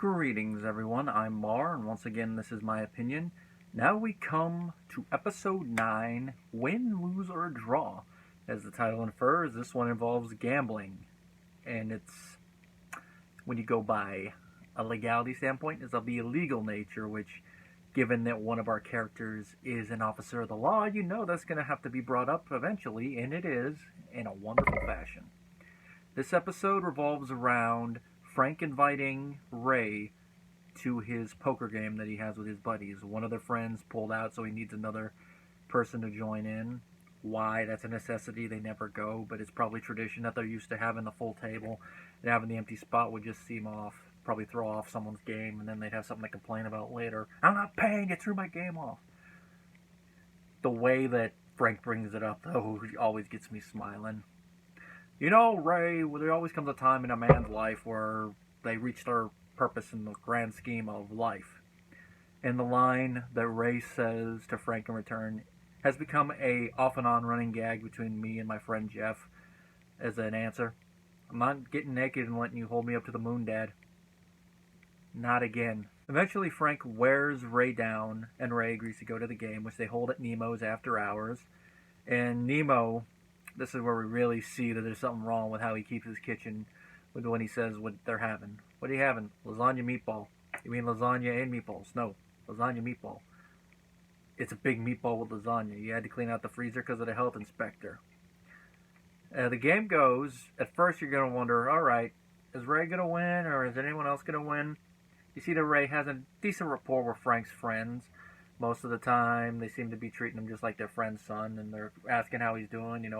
Greetings, everyone. I'm Mar, and once again, this is my opinion. Now we come to episode 9 Win, Lose, or Draw. As the title infers, this one involves gambling, and it's when you go by a legality standpoint, is of the illegal nature, which, given that one of our characters is an officer of the law, you know that's going to have to be brought up eventually, and it is, in a wonderful fashion. This episode revolves around Frank inviting Ray to his poker game that he has with his buddies. One of their friends pulled out, so he needs another person to join in. Why? That's a necessity. They never go, but it's probably tradition that they're used to having the full table, and having the empty spot would just seem off. Probably throw off someone's game, and then they'd have something to complain about later. I'm not paying, you threw my game off. The way that Frank brings it up, though, always gets me smiling. You know, Ray, there always comes a time in a man's life where they reach their purpose in the grand scheme of life. And the line that Ray says to Frank in return has become a off and on running gag between me and my friend Jeff as an answer. I'm not getting naked and letting you hold me up to the moon, Dad. Not again. Eventually, Frank wears Ray down, and Ray agrees to go to the game, which they hold at Nemo's after hours. And Nemo, this is where we really see that there's something wrong with how he keeps his kitchen with when he says what they're having. What are you having? Lasagna meatball. You mean lasagna and meatballs? No, lasagna meatball. It's a big meatball with lasagna. You had to clean out the freezer because of the health inspector. The game goes, at first you're going to wonder, alright, is Ray going to win or is anyone else going to win? You see that Ray has a decent rapport with Frank's friends. Most of the time, they seem to be treating him just like their friend's son, and they're asking how he's doing,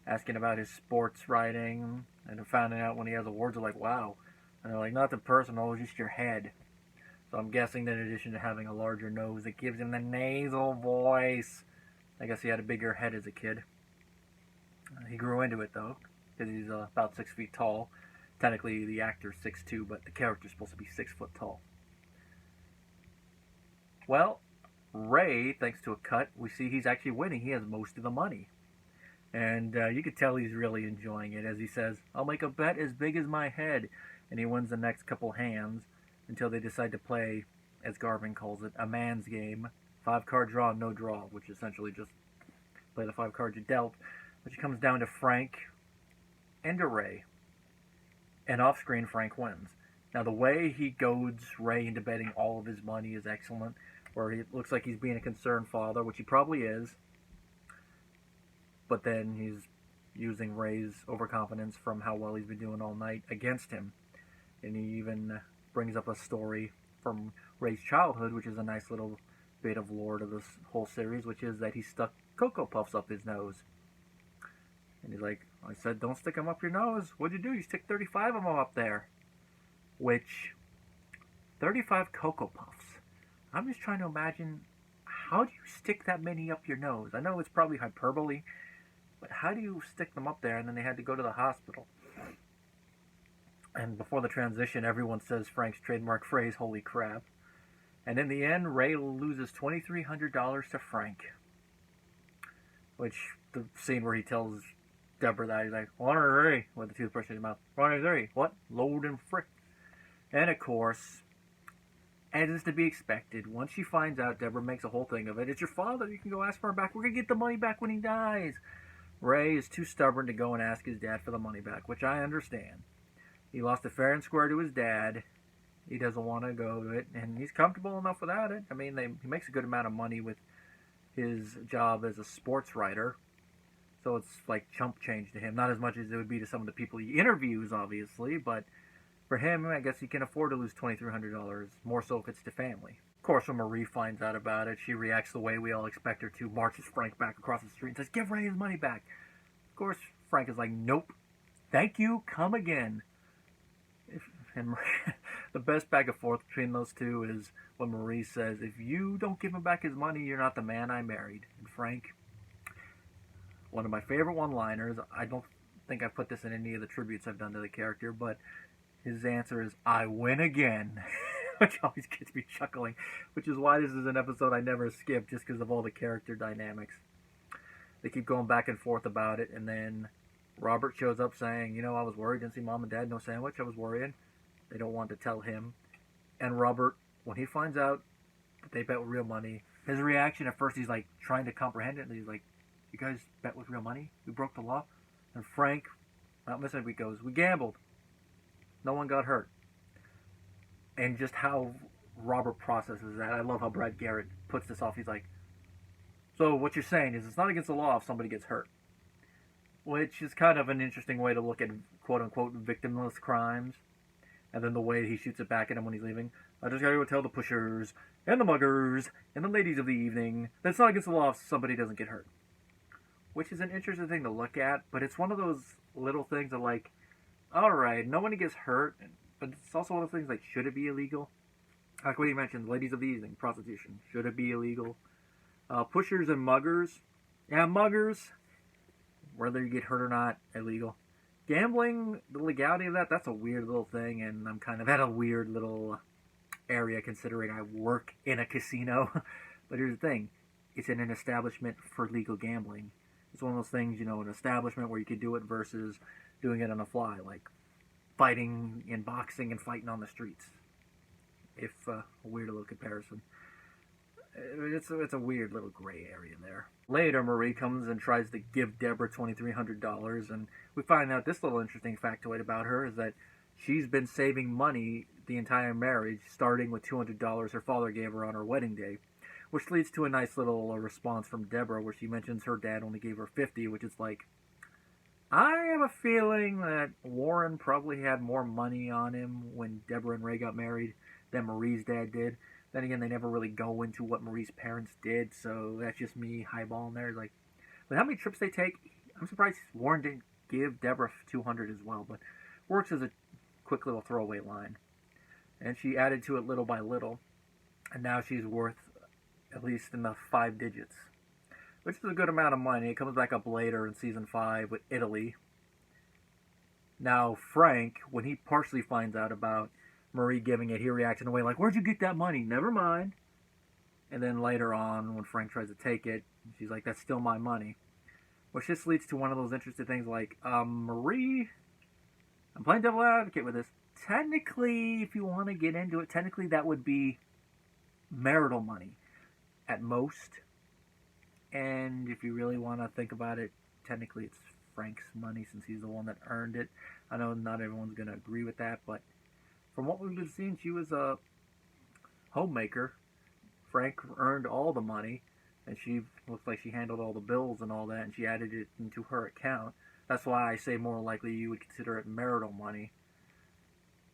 asking about his sports writing, and they're finding out when he has awards, they're like, wow. And they're like, nothing personal, just your head. So I'm guessing that in addition to having a larger nose, it gives him the nasal voice. I guess he had a bigger head as a kid. He grew into it, though, because he's about 6 feet tall. Technically, the actor's 6'2", but the character's supposed to be 6 foot tall. Well, Ray, thanks to a cut, we see he's actually winning. He has most of the money. And you could tell he's really enjoying it as he says, I'll make a bet as big as my head. And he wins the next couple hands until they decide to play, as Garvin calls it, a man's game. 5-card draw, no draw, which essentially just play the 5 cards you dealt. Which comes down to Frank and to Ray. And off-screen, Frank wins. Now, the way he goads Ray into betting all of his money is excellent, where he looks like he's being a concerned father, which he probably is. But then he's using Ray's overconfidence from how well he's been doing all night against him. And he even brings up a story from Ray's childhood, which is a nice little bit of lore to this whole series, which is that he stuck Cocoa Puffs up his nose. And he's like, I said, don't stick them up your nose. What'd you do? You stick 35 of them up there. Which, 35 Cocoa Puffs. I'm just trying to imagine, how do you stick that many up your nose? I know it's probably hyperbole, but how do you stick them up there? And then they had to go to the hospital. And before the transition, everyone says Frank's trademark phrase, holy crap. And in the end, Ray loses $2,300 to Frank. Which, the scene where he tells Debra that, he's like, 103, with the toothbrush in his mouth. 103, what? Load and frick. And of course, as is to be expected, once she finds out, Debra makes a whole thing of it. It's your father, you can go ask for him back. We're going to get the money back when he dies. Ray is too stubborn to go and ask his dad for the money back, which I understand. He lost it fair and square to his dad. He doesn't want to go to it, and he's comfortable enough without it. I mean, he makes a good amount of money with his job as a sports writer. So it's like chump change to him. Not as much as it would be to some of the people he interviews, obviously, but for him, I guess he can afford to lose $2,300, more so if it's to family. Of course, when Marie finds out about it, she reacts the way we all expect her to, marches Frank back across the street and says, give Ray his money back. Of course, Frank is like, nope, thank you, come again. And the best back and forth between those two is when Marie says, if you don't give him back his money, you're not the man I married. And Frank, one of my favorite one-liners, I don't think I've put this in any of the tributes I've done to the character, but his answer is, I win again, which always gets me chuckling, which is why this is an episode I never skip, just because of all the character dynamics. They keep going back and forth about it, and then Robert shows up saying, I was worried, didn't see Mom and Dad, no sandwich, I was worried. They don't want to tell him. And Robert, when he finds out that they bet with real money, his reaction at first, he's like trying to comprehend it, and he's like, "You guys bet with real money? We broke the law?" And Frank, not missing a beat, goes, "We gambled. No one got hurt." And just how Robert processes that, I love how Brad Garrett puts this off. He's like, "So what you're saying is it's not against the law if somebody gets hurt," which is kind of an interesting way to look at quote-unquote victimless crimes. And then the way he shoots it back at him when he's leaving. "I just gotta go tell the pushers, and the muggers, and the ladies of the evening that it's not against the law if somebody doesn't get hurt." Which is an interesting thing to look at, but it's one of those little things that, like, alright, nobody gets hurt, but it's also one of those things like, should it be illegal? Like what you mentioned, ladies of the evening, prostitution, should it be illegal? Pushers and muggers, yeah, muggers, whether you get hurt or not, illegal. Gambling, the legality of that, that's a weird little thing, and I'm kind of at a weird little area considering I work in a casino. But here's the thing, it's in an establishment for legal gambling. It's one of those things, an establishment where you could do it versus doing it on the fly, like fighting in boxing and fighting on the streets. If a weird little comparison. It's a weird little gray area there. Later, Marie comes and tries to give Debra $2,300, and we find out this little interesting factoid about her is that she's been saving money the entire marriage, starting with $200 her father gave her on her wedding day, which leads to a nice little response from Debra where she mentions her dad only gave her $50, which is like, I have a feeling that Warren probably had more money on him when Debra and Ray got married than Marie's dad did. Then again, they never really go into what Marie's parents did, so that's just me highballing there. Like, but how many trips they take? I'm surprised Warren didn't give Debra $200 as well, but works as a quick little throwaway line. And she added to it little by little, and now she's worth at least in the 5 digits, which is a good amount of money. It comes back up later in season 5 with Italy. Now Frank, when he partially finds out about Marie giving it, he reacts in a way like, "Where'd you get that money? Never mind." And then later on, when Frank tries to take it, she's like, "That's still my money." Which just leads to one of those interesting things like, Marie, I'm playing devil advocate with this. Technically, if you want to get into it, technically that would be marital money at most. And if you really want to think about it, technically it's Frank's money since he's the one that earned it. I know not everyone's going to agree with that, but from what we've been seeing, she was a homemaker. Frank earned all the money, and she looks like she handled all the bills and all that, and she added it into her account. That's why I say more likely you would consider it marital money.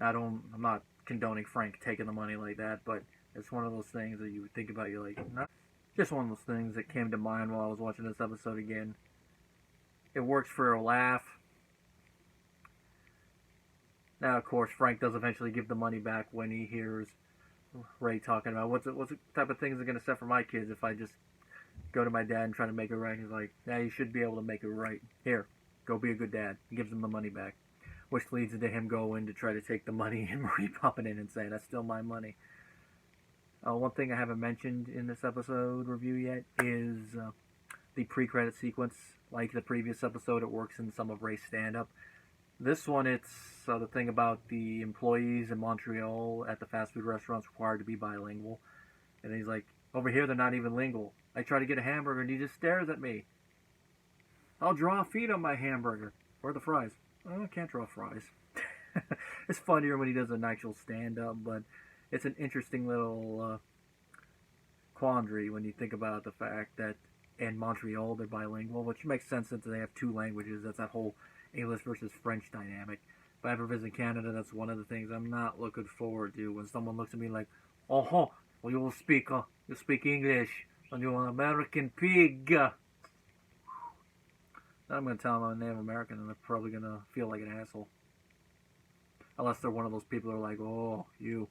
I'm not condoning Frank taking the money like that, but it's one of those things that you would think about. You're like, not just one of those things that came to mind while I was watching this episode again. It works for a laugh. Now, of course, Frank does eventually give the money back when he hears Ray talking about what type of things are going to set for my kids if I just go to my dad and try to make it right. He's like, "Yeah, you should be able to make it right. Here, go be a good dad." He gives him the money back, which leads to him going to try to take the money and Marie popping in and saying, "That's still my money." One thing I haven't mentioned in this episode review yet is the pre-credit sequence. Like the previous episode, it works in some of Ray's stand-up. This one, it's the thing about the employees in Montreal at the fast food restaurants required to be bilingual. And he's like, "Over here, they're not even lingual. I try to get a hamburger and he just stares at me. I'll draw a feet on my hamburger. Where are the fries? Oh, I can't draw fries." It's funnier when he does an actual stand-up, but it's an interesting little quandary when you think about the fact that in Montreal they're bilingual, which makes sense since they have 2 languages. That's that whole English versus French dynamic. If I ever visit Canada, that's one of the things I'm not looking forward to. When someone looks at me like, "Oh, well, you speak English, and you're an American pig." I'm going to tell them I'm Native American, and they're probably going to feel like an asshole. Unless they're one of those people who are like, "Oh, you."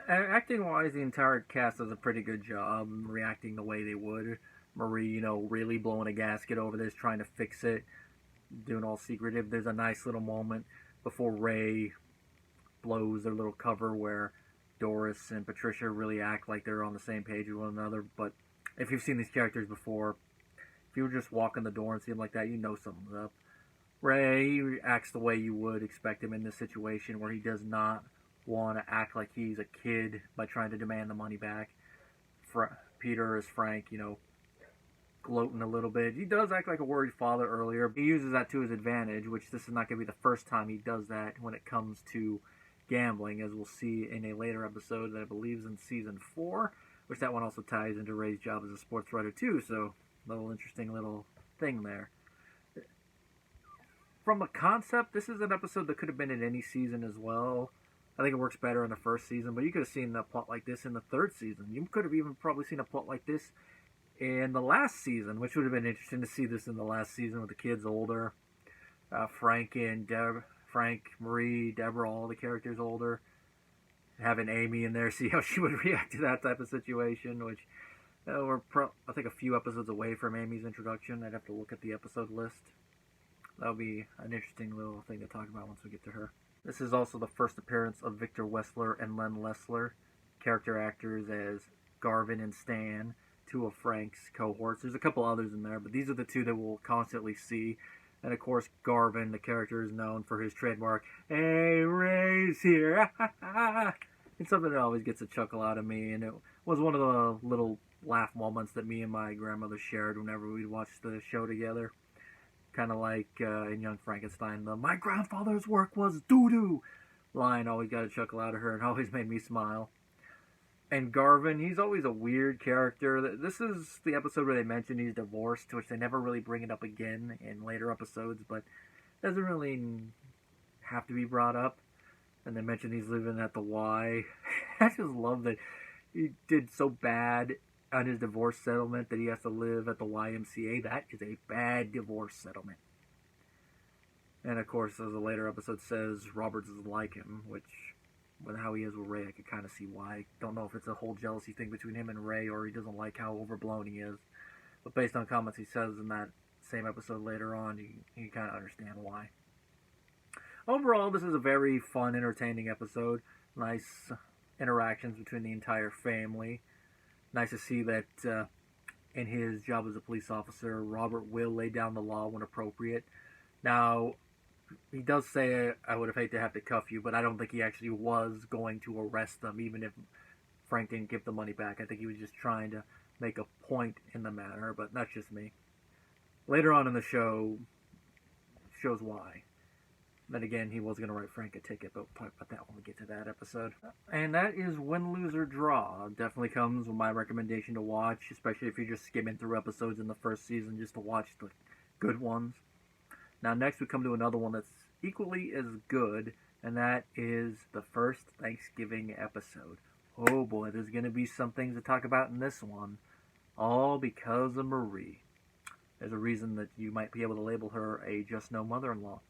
Acting-wise, the entire cast does a pretty good job reacting the way they would. Marie, really blowing a gasket over this, trying to fix it, doing all secretive. There's a nice little moment before Ray blows their little cover where Doris and Patricia really act like they're on the same page with one another. But if you've seen these characters before, if you were just walking the door and see them like that, you know something's up. Ray acts the way you would expect him in this situation where he does not want to act like he's a kid by trying to demand the money back. Peter is Frank, gloating a little bit. He does act like a worried father earlier. He uses that to his advantage, which this is not going to be the first time he does that when it comes to gambling, as we'll see in a later episode that I believe is in season 4, which that one also ties into Ray's job as a sports writer too, so little interesting little thing there. From a concept, this is an episode that could have been in any season as well. I think it works better in the first season, but you could have seen a plot like this in the third season. You could have even probably seen a plot like this in the last season, which would have been interesting to see this in the last season with the kids older. Frank, Marie, Debra, all the characters older. Having Amy in there, see how she would react to that type of situation, which we're I think a few episodes away from Amy's introduction. I'd have to look at the episode list. That'll be an interesting little thing to talk about once we get to her. This is also the first appearance of Victor Wessler and Len Lessler, character actors as Garvin and Stan, two of Frank's cohorts. There's a couple others in there, but these are the two that we'll constantly see. And of course, Garvin, the character, is known for his trademark, "Hey, Ray's here!" It's something that always gets a chuckle out of me, and it was one of the little laugh moments that me and my grandmother shared whenever we'd watch the show together. Kind of like in Young Frankenstein, the "my grandfather's work was doo-doo" line always got a chuckle out of her and always made me smile. And Garvin, he's always a weird character. This is the episode where they mention he's divorced, which they never really bring it up again in later episodes, but doesn't really have to be brought up. And they mention he's living at the Y. I just love that he did so bad on his divorce settlement that he has to live at the YMCA. That is a bad divorce settlement. And of course, as a later episode says, Robert doesn't like him, which, with how he is with Ray, I could kind of see why. Don't know if it's a whole jealousy thing between him and Ray, or he doesn't like how overblown he is. But based on comments he says in that same episode later on, you kind of understand why. Overall, this is a very fun, entertaining episode. Nice interactions between the entire family. Nice to see that in his job as a police officer, Robert will lay down the law when appropriate. Now, he does say, "I would have hated to have to cuff you," but I don't think he actually was going to arrest them, even if Frank didn't give the money back. I think he was just trying to make a point in the matter, but that's just me. Later on in the show, shows why. Then again, he was going to write Frank a ticket, but we'll talk about that when we get to that episode. And that is Win, Lose, or Draw. Definitely comes with my recommendation to watch, especially if you're just skimming through episodes in the first season just to watch the good ones. Now, next we come to another one that's equally as good, and that is the first Thanksgiving episode. Oh boy, there's going to be some things to talk about in this one, all because of Marie. There's a reason that you might be able to label her a just no mother-in-law.